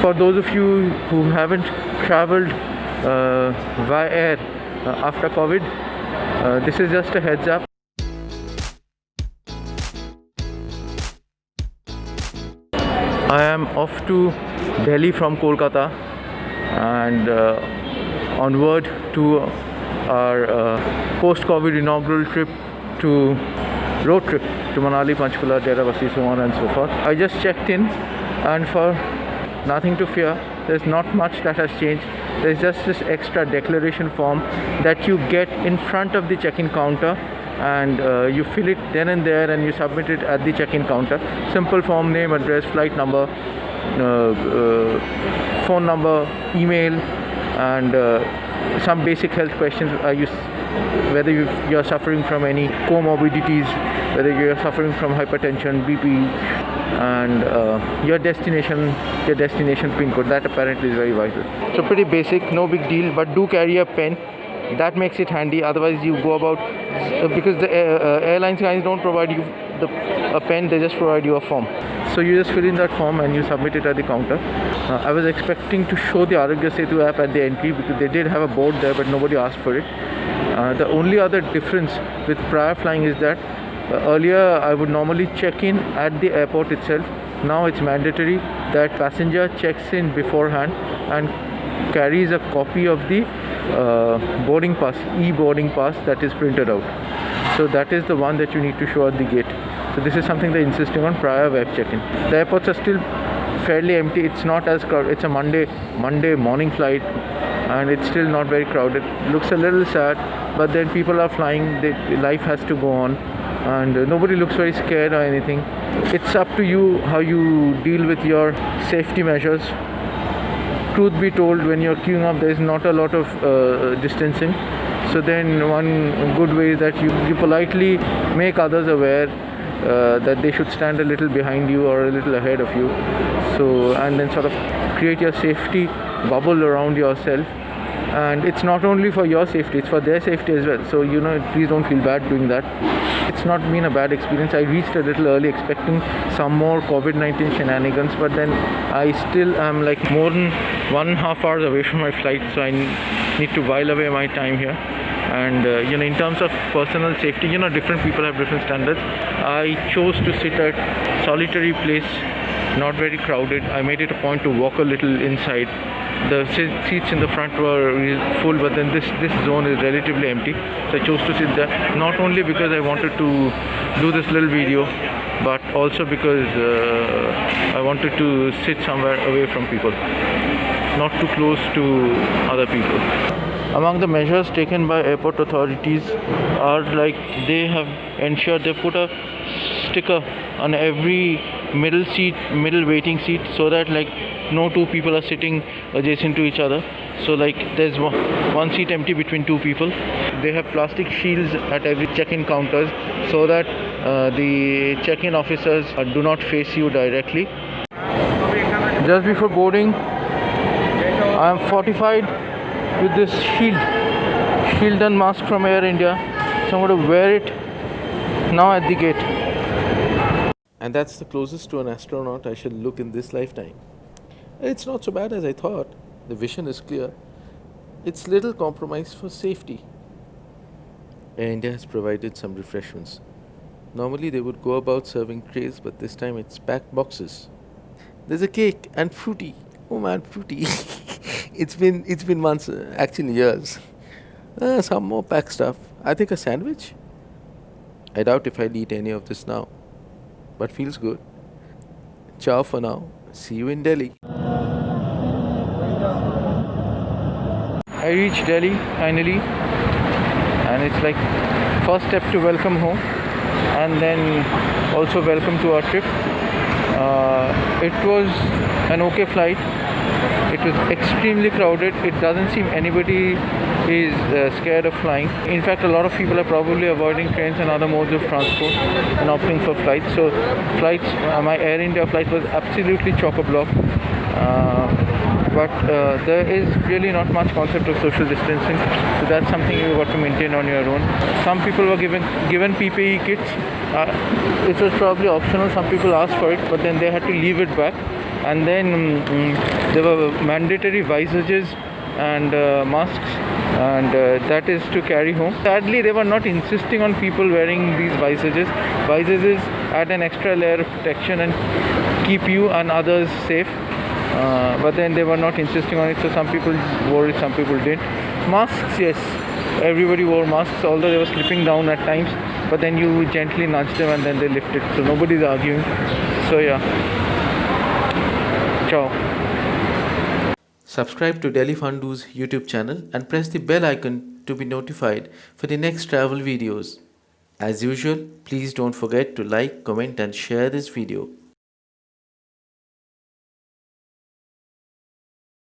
For those of you who haven't traveled via air after COVID, this is just a heads up. I am off to Delhi from Kolkata and onward to our post-COVID inaugural trip to road trip to Manali, Panchkula, Deravasi, so on and so forth. I just checked in, and for nothing to fear, there's not much that has changed. There's just this extra declaration form that you get in front of the check-in counter, and you fill it then and there and you submit it at the check-in counter. Simple form: name, address, flight number, phone number, email, and some basic health questions. Whether you're suffering from any comorbidities, whether you're suffering from hypertension, BP, and your destination pin code. That apparently is very vital. So pretty basic, no big deal, but do carry a pen. That makes it handy. Otherwise you go about, because the airlines guys don't provide you a pen, they just provide you a form. So you just fill in that form and you submit it at the counter. I was expecting to show the Arogya Setu app at the entry because they did have a board there, but nobody asked for it. The only other difference with prior flying is that earlier I would normally check in at the airport itself. Now it's mandatory that passenger checks in beforehand and carries a copy of the boarding pass, e-boarding pass, that is printed out. So that is the one that you need to show at the gate. So this is something they're insisting on prior web check-in. The airports are still fairly empty. It's not as crowded. It's a Monday morning flight, and it's still not very crowded. Looks a little sad, but then people are flying. Life has to go on, and nobody looks very scared or anything. It's up to you how you deal with your safety measures. Truth be told, when you're queuing up, there's not a lot of distancing. So then one good way is that you politely make others aware that they should stand a little behind you or a little ahead of you. So, and then sort of create your safety bubble around yourself. And it's not only for your safety, it's for their safety as well. So, please don't feel bad doing that. It's not been a bad experience. I reached a little early expecting some more COVID-19 shenanigans, but then I still am like more than 1.5 hours away from my flight, so I need to while away my time here. And in terms of personal safety, different people have different standards. I chose to sit at solitary place, not very crowded. I made it a point to walk a little inside. The seats in the front were full, but then this zone is relatively empty. So I chose to sit there, not only because I wanted to do this little video, but also because I wanted to sit somewhere away from people, not too close to other people. Among the measures taken by airport authorities are like they have ensured they put a sticker on every middle waiting seat, so that like no two people are sitting adjacent to each other. So like there's one seat empty between two people. They have plastic shields at every check-in counters so that the check-in officers do not face you directly. Just before boarding, I am fortified with this shield and mask from Air India, so I'm going to wear it now at the gate. And that's the closest to an astronaut I shall look in this lifetime. It's not so bad as I thought. The vision is clear. It's little compromise for safety. Air India has provided some refreshments. Normally they would go about serving trays, but this time it's packed boxes. There's a cake and fruity. Oh man, fruity. It's been months, actually years. Some more packed stuff. I think a sandwich? I doubt if I'll eat any of this now, but feels good. Ciao for now. See you in Delhi. I reached Delhi finally, and it's like first step to welcome home, and then also welcome to our trip. It was an okay flight. It was extremely crowded. It doesn't seem anybody is scared of flying. In fact, a lot of people are probably avoiding trains and other modes of transport and opting for flights. So my Air India flight was absolutely chock-a-block. But there is really not much concept of social distancing, so that's something you've got to maintain on your own. Some people were given PPE kits. It was probably optional. Some people asked for it, but then they had to leave it back. And then There were mandatory visages and masks, and that is to carry home. Sadly, they were not insisting on people wearing these visages. Visages add an extra layer of protection and keep you and others safe. But then they were not insisting on it, so some people wore it, some people didn't. Masks, yes, everybody wore masks, although they were slipping down at times. But then you gently nudge them and then they lift it, so nobody's arguing. So yeah, ciao. Subscribe to Delhi Fundu's YouTube channel and press the bell icon to be notified for the next travel videos. As usual, please don't forget to like, comment and share this video.